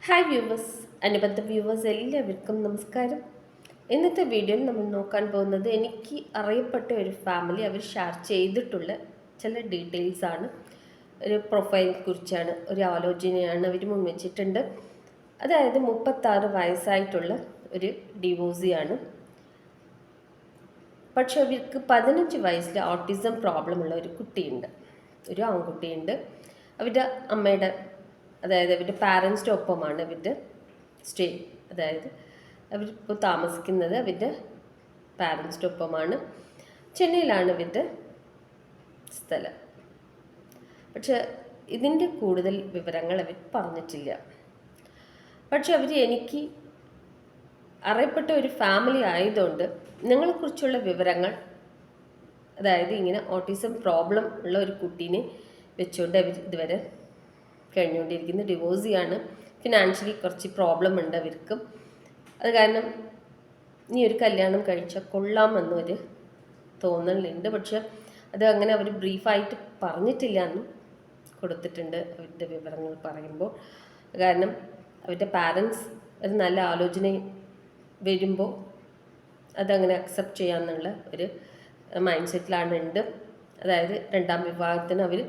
Hi viewers, അനുബന്ധ viewers എല്ലാവർക്കും നമസ്കാരം. ഇന്നത്തെ വീഡിയോയിൽ നമ്മൾ നോക്കാൻ പോകുന്നത് എനിക്ക് അറിയപ്പെട്ട ഒരു ഫാമിലി അവർ ഷെയർ ചെയ്തിട്ടുള്ള ചില ഡീറ്റെയിൽസ് ആണ്. ഒരു പ്രൊഫൈലിനെ കുറിച്ചാണ്, ഒരു ആലോചനയാണ് അവർ മുൻവച്ചിട്ടുണ്ട്. അതായത് 36 വയസ്സായിട്ടുള്ള ഒരു ഡിവോഴ്സിയാണ്. പക്ഷെ അവർക്ക് 15 വയസ്സിൽ ഓട്ടിസം പ്രോബ്ലം ഉള്ള ഒരു കുട്ടിയുണ്ട്, ഒരു ആൺകുട്ടിയുണ്ട്. അവരുടെ അമ്മയുടെ, അതായത് അവരുടെ പാരൻസിൻ്റെ ഒപ്പമാണ് അവരുടെ സ്റ്റേ. അതായത് അവരിപ്പോൾ താമസിക്കുന്നത് അവരുടെ പാരൻസിൻ്റെ ഒപ്പമാണ്. ചെന്നൈയിലാണ് അവരുടെ സ്ഥലം. പക്ഷെ ഇതിൻ്റെ കൂടുതൽ വിവരങ്ങൾ അവർ പറഞ്ഞിട്ടില്ല. പക്ഷെ അവർ എനിക്ക് അറിയപ്പെട്ട ഒരു ഫാമിലി ആയതുകൊണ്ട് നിങ്ങളെക്കുറിച്ചുള്ള വിവരങ്ങൾ, അതായത് ഇങ്ങനെ ഓട്ടിസം പ്രോബ്ലം ഉള്ള ഒരു കുട്ടീനെ വെച്ചുകൊണ്ട് അവർ ഇതുവരെ കഴിഞ്ഞുകൊണ്ടിരിക്കുന്ന ഡിവോഴ്സിയാണ്. ഫിനാൻഷ്യലി കുറച്ച് പ്രോബ്ലം ഉണ്ട് അവർക്കും. അത് കാരണം നീ ഒരു കല്യാണം കഴിച്ചാൽ കൊള്ളാമെന്നൊരു തോന്നലുണ്ട്. പക്ഷെ അത് അങ്ങനെ അവർ ബ്രീഫായിട്ട് പറഞ്ഞിട്ടില്ല എന്നും കൊടുത്തിട്ടുണ്ട് അവരുടെ വിവരങ്ങൾ പറയുമ്പോൾ. കാരണം അവരുടെ പാരൻസ് ഒരു നല്ല ആലോചന വരുമ്പോൾ അതങ്ങനെ അക്സെപ്റ്റ് ചെയ്യാമെന്നുള്ള ഒരു മൈൻഡ് സെറ്റിലാണ് ഉണ്ട്. അതായത് രണ്ടാം വിവാഹത്തിന് അവർ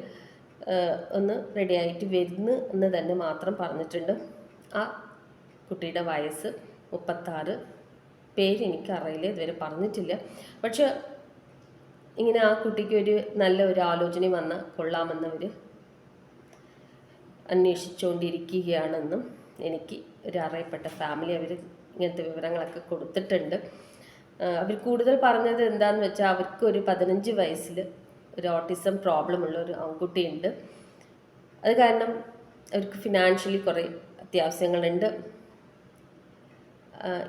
ഒന്ന് റെഡി ആയിട്ട് വരുന്നു എന്ന് തന്നെ മാത്രം പറഞ്ഞിട്ടുണ്ട്. ആ കുട്ടിയുടെ വയസ്സ് 36, പേര് എനിക്കറിയില്ല, ഇതുവരെ പറഞ്ഞിട്ടില്ല. പക്ഷെ ഇങ്ങനെ ആ കുട്ടിക്ക് ഒരു നല്ല ഒരു ആലോചന വന്നാൽ കൊള്ളാമെന്നവർ അന്വേഷിച്ചുകൊണ്ടിരിക്കുകയാണെന്നും എനിക്ക് ഒരു അറിയപ്പെട്ട ഫാമിലി അവർ ഇങ്ങനത്തെ വിവരങ്ങളൊക്കെ കൊടുത്തിട്ടുണ്ട്. അവർ കൂടുതൽ പറഞ്ഞത് എന്താണെന്ന് വെച്ചാൽ അവർക്ക് ഒരു 15 വയസ്സിൽ ഒരു ഓട്ടിസം പ്രോബ്ലം ഉള്ള ഒരു ആൺകുട്ടിയുണ്ട്. അത് കാരണം അവർക്ക് ഫിനാൻഷ്യലി കുറേ അത്യാവശ്യങ്ങളുണ്ട്.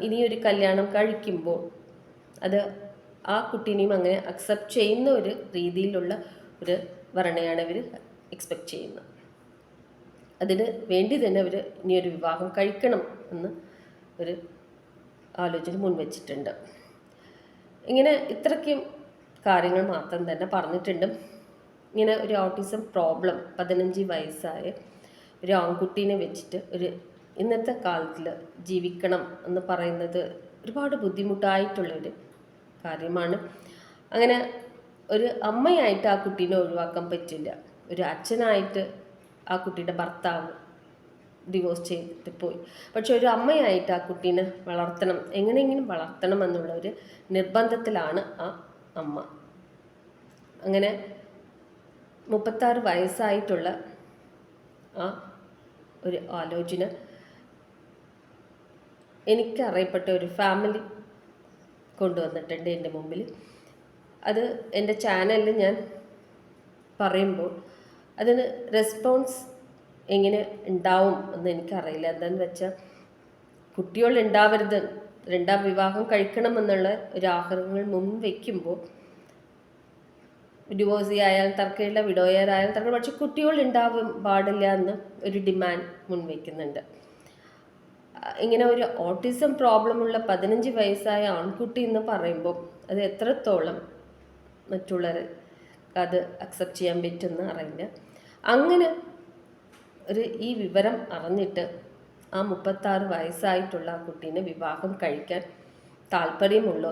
ഇനിയൊരു കല്യാണം കഴിക്കുമ്പോൾ അത് ആ കുട്ടീനെയും അങ്ങനെ അക്സെപ്റ്റ് ചെയ്യുന്ന ഒരു രീതിയിലുള്ള ഒരു വരണയാണ് അവർ എക്സ്പെക്റ്റ് ചെയ്യുന്നത്. അതിന് വേണ്ടി തന്നെ അവർ ഇനിയൊരു വിവാഹം കഴിക്കണം എന്ന് ഒരു ആലോചന മുൻവച്ചിട്ടുണ്ട്. ഇങ്ങനെ ഇത്രയ്ക്കും കാര്യങ്ങൾ മാത്രം തന്നെ പറഞ്ഞിട്ടുണ്ട്. ഇങ്ങനെ ഒരു ഓട്ടിസം പ്രോബ്ലം 15 വയസ്സായ ഒരു ആൺകുട്ടീനെ വെച്ചിട്ട് ഒരു ഇന്നത്തെ കാലത്തിൽ ജീവിക്കണം എന്ന് പറയുന്നത് ഒരുപാട് ബുദ്ധിമുട്ടായിട്ടുള്ളൊരു കാര്യമാണ്. അങ്ങനെ ഒരു അമ്മയായിട്ട് ആ കുട്ടീനെ ഒഴിവാക്കാൻ പറ്റില്ല. ഒരു അച്ഛനായിട്ട് ആ കുട്ടിയുടെ ഭർത്താവ് ഡിവോഴ്സ് ചെയ്തിട്ട് പോയി. പക്ഷെ ഒരു അമ്മയായിട്ട് ആ കുട്ടീനെ വളർത്തണം, എങ്ങനെയെങ്കിലും വളർത്തണം എന്നുള്ള ഒരു നിർബന്ധത്തിലാണ് ആ അമ്മ. അങ്ങനെ 36 വയസ്സായിട്ടുള്ള ആ ഒരു ആലോചന എനിക്കറിയപ്പെട്ട ഒരു ഫാമിലി കൊണ്ടുവന്നിട്ടുണ്ട് എൻ്റെ മുമ്പിൽ. അത് എൻ്റെ ചാനലിൽ ഞാൻ പറയുമ്പോൾ അതിന് റെസ്പോൺസ് എങ്ങനെ ഉണ്ടാവും എന്ന് എനിക്കറിയില്ല. എന്താണെന്ന് വെച്ചാൽ കുട്ടികൾ ഉണ്ടാവരുത്, രണ്ടാം വിവാഹം കഴിക്കണമെന്നുള്ള ഒരു ആഗ്രഹങ്ങൾ മുൻ വയ്ക്കുമ്പോൾ ഡിവോഴ്സി ആയാലും തർക്കമില്ല, വിഡോയറായാലും തർക്കം, പക്ഷെ കുട്ടികൾ ഉണ്ടാവാൻ പാടില്ല എന്ന് ഒരു ഡിമാൻഡ് മുൻവയ്ക്കുന്നുണ്ട്. ഇങ്ങനെ ഒരു ഓട്ടിസം പ്രോബ്ലമുള്ള 15 വയസ്സായ ആൺകുട്ടി എന്ന് പറയുമ്പോൾ അത് എത്രത്തോളം മറ്റുള്ളവർ അത് അക്സെപ്റ്റ് ചെയ്യാൻ പറ്റുമെന്ന് അറിയില്ല. അങ്ങനെ ഈ വിവരം അറിഞ്ഞിട്ട് ആ 36 വയസ്സായിട്ടുള്ള ആ കുട്ടീനെ വിവാഹം കഴിക്കാൻ താല്പര്യമുള്ള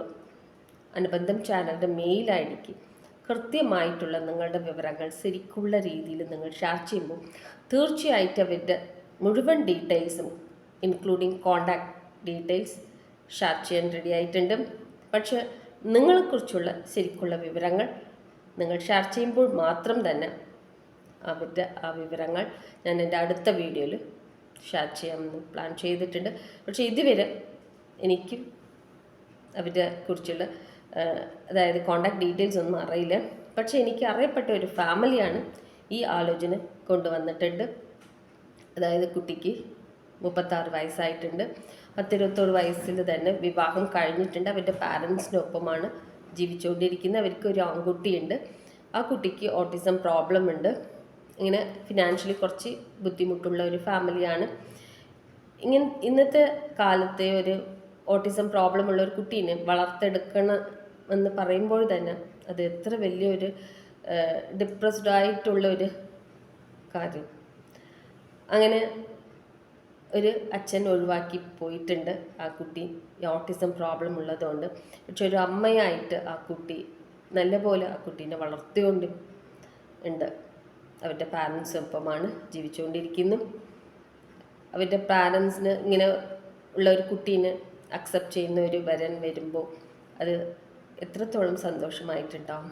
അനുബന്ധം ചാനലിൻ്റെ മെയിൽ ഐ ഡിക്ക് കൃത്യമായിട്ടുള്ള നിങ്ങളുടെ വിവരങ്ങൾ ശരിക്കുള്ള രീതിയിൽ നിങ്ങൾ ഷെയർ ചെയ്യുമ്പോൾ തീർച്ചയായിട്ടും അവരുടെ മുഴുവൻ ഡീറ്റെയിൽസും ഇൻക്ലൂഡിങ് കോണ്ടാക്ട് ഡീറ്റെയിൽസ് ഷെയർ ചെയ്യാൻ റെഡി ആയിട്ടുണ്ട്. പക്ഷേ നിങ്ങളെക്കുറിച്ചുള്ള ശരിക്കുള്ള വിവരങ്ങൾ നിങ്ങൾ ഷെയർ ചെയ്യുമ്പോൾ മാത്രം തന്നെ അവരുടെ ആ വിവരങ്ങൾ ഞാൻ എൻ്റെ അടുത്ത വീഡിയോയിൽ ഷെയർ ചെയ്യാമെന്ന് പ്ലാൻ ചെയ്തിട്ടുണ്ട്. പക്ഷേ ഇതുവരെ എനിക്ക് അവരെ കുറിച്ചുള്ള അതായത് കോണ്ടാക്ട് ഡീറ്റെയിൽസ് ഒന്നും അറിയില്ല. പക്ഷേ എനിക്ക് അറിയപ്പെട്ട ഒരു ഫാമിലിയാണ് ഈ ആലോചന കൊണ്ടുവന്നിട്ടുണ്ട്. അതായത് കുട്ടിക്ക് 36 വയസ്സായിട്ടുണ്ട്. 21 വയസ്സിൽ തന്നെ വിവാഹം കഴിഞ്ഞിട്ടുണ്ട്. അവരുടെ പാരൻസിൻ്റെ ഒപ്പമാണ് ജീവിച്ചുകൊണ്ടിരിക്കുന്നത്. അവർക്ക് ഒരു ആൺകുട്ടിയുണ്ട്. ആ കുട്ടിക്ക് ഓട്ടിസം പ്രോബ്ലം ഉണ്ട്. ഇങ്ങനെ ഫിനാൻഷ്യലി കുറച്ച് ബുദ്ധിമുട്ടുള്ള ഒരു ഫാമിലിയാണ്. ഇന്നത്തെ കാലത്തെ ഒരു ഓട്ടിസം പ്രോബ്ലം ഉള്ള ഒരു കുട്ടീനെ വളർത്തെടുക്കണം എന്ന് പറയുമ്പോൾ തന്നെ അത് എത്ര വലിയൊരു ഡിപ്രസ്ഡ് ആയിട്ടുള്ള ഒരു കാര്യം. അങ്ങനെ ഒരു അച്ഛൻ ഒഴിവാക്കി പോയിട്ടുണ്ട് ആ കുട്ടി ഓട്ടിസം പ്രോബ്ലം ഉള്ളതുകൊണ്ട്. പക്ഷെ ഒരു അമ്മയായിട്ട് ആ കുട്ടി നല്ലപോലെ ആ കുട്ടീനെ വളർത്തിക്കൊണ്ട് ഉണ്ട്. അവരുടെ പാരൻസിനൊപ്പമാണ് ജീവിച്ചുകൊണ്ടിരിക്കുന്നു. അവരുടെ പാരൻസിന് ഇങ്ങനെ ഉള്ള ഒരു കുട്ടീനെ അക്സെപ്റ്റ് ചെയ്യുന്ന ഒരു വരൻ വരുമ്പോൾ അത് എത്രത്തോളം സന്തോഷമായിട്ടുണ്ടാവും.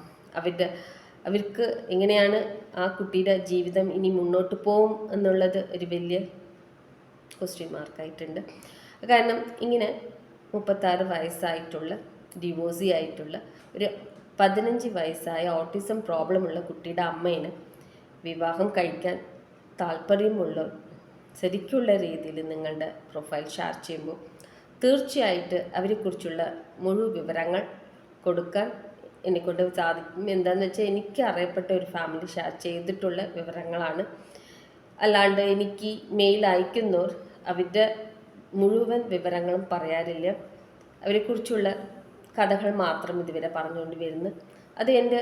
അവർക്ക് എങ്ങനെയാണ് ആ കുട്ടിയുടെ ജീവിതം ഇനി മുന്നോട്ട് പോകും എന്നുള്ളത് ഒരു വലിയ ക്വസ്റ്റ്യൻ മാർക്കായിട്ടുണ്ട്. കാരണം ഇങ്ങനെ 36 വയസ്സായിട്ടുള്ള ഡിവോഴ്സി ആയിട്ടുള്ള ഒരു 15 വയസ്സായ ഓട്ടിസം പ്രോബ്ലമുള്ള കുട്ടിയുടെ അമ്മേനെ വിവാഹം കഴിക്കാൻ താല്പര്യമുള്ള ശരിക്കുള്ള രീതിയിൽ നിങ്ങളുടെ പ്രൊഫൈൽ ഷെയർ ചെയ്യുമ്പോൾ തീർച്ചയായിട്ട് അവരെക്കുറിച്ചുള്ള മുഴുവൻ വിവരങ്ങൾ കൊടുക്കാൻ എന്നെക്കൊണ്ട് സാധിക്കും. എന്താണെന്ന് വെച്ചാൽ എനിക്ക് അറിയപ്പെട്ട ഒരു ഫാമിലി ഷെയർ ചെയ്തിട്ടുള്ള വിവരങ്ങളാണ്. അല്ലാണ്ട് എനിക്ക് മെയിൽ അയക്കുന്നവർ അവരുടെ മുഴുവൻ വിവരങ്ങളും പറയാറില്ല. അവരെക്കുറിച്ചുള്ള കഥകൾ മാത്രം ഇതുവരെ പറഞ്ഞുകൊണ്ട് വരുന്നു. അത് എൻ്റെ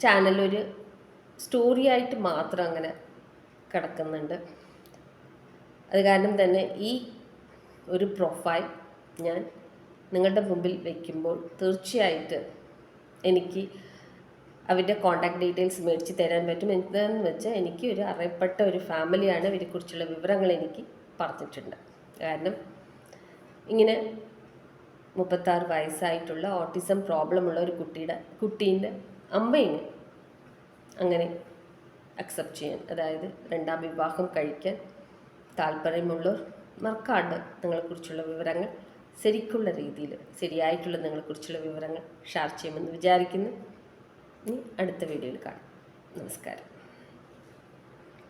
ചാനലൊരു സ്റ്റോറിയായിട്ട് മാത്രം അങ്ങനെ കിടക്കുന്നുണ്ട്. അത് കാരണം തന്നെ ഈ ഒരു പ്രൊഫൈൽ ഞാൻ നിങ്ങളുടെ മുമ്പിൽ വയ്ക്കുമ്പോൾ തീർച്ചയായിട്ട് എനിക്ക് അവരുടെ കോൺടാക്ട് ഡീറ്റെയിൽസ് മേടിച്ച് തരാൻ പറ്റും. എന്താണെന്ന് വെച്ചാൽ എനിക്ക് ഒരു അറിയപ്പെട്ട ഒരു ഫാമിലിയാണ് ഇവരെക്കുറിച്ചുള്ള വിവരങ്ങൾ എനിക്ക് പറഞ്ഞിട്ടുണ്ട്. കാരണം ഇങ്ങനെ 36 വയസ്സായിട്ടുള്ള ഓട്ടിസം പ്രോബ്ലമുള്ള ഒരു കുട്ടീൻ്റെ അമ്മയിനെ അങ്ങനെ അക്സെപ്റ്റ് ചെയ്യാൻ, അതായത് രണ്ടാം വിവാഹം കഴിക്കാൻ താല്പര്യമുള്ളവർ മറക്കാണ്ട് നിങ്ങളെക്കുറിച്ചുള്ള വിവരങ്ങൾ ശരിക്കുള്ള രീതിയിൽ ശരിയായിട്ടുള്ള നിങ്ങളെക്കുറിച്ചുള്ള വിവരങ്ങൾ ഷെയർ ചെയ്യുമെന്ന് വിചാരിക്കുന്നു. ഇനി അടുത്ത വീഡിയോയിൽ കാണാം. നമസ്കാരം.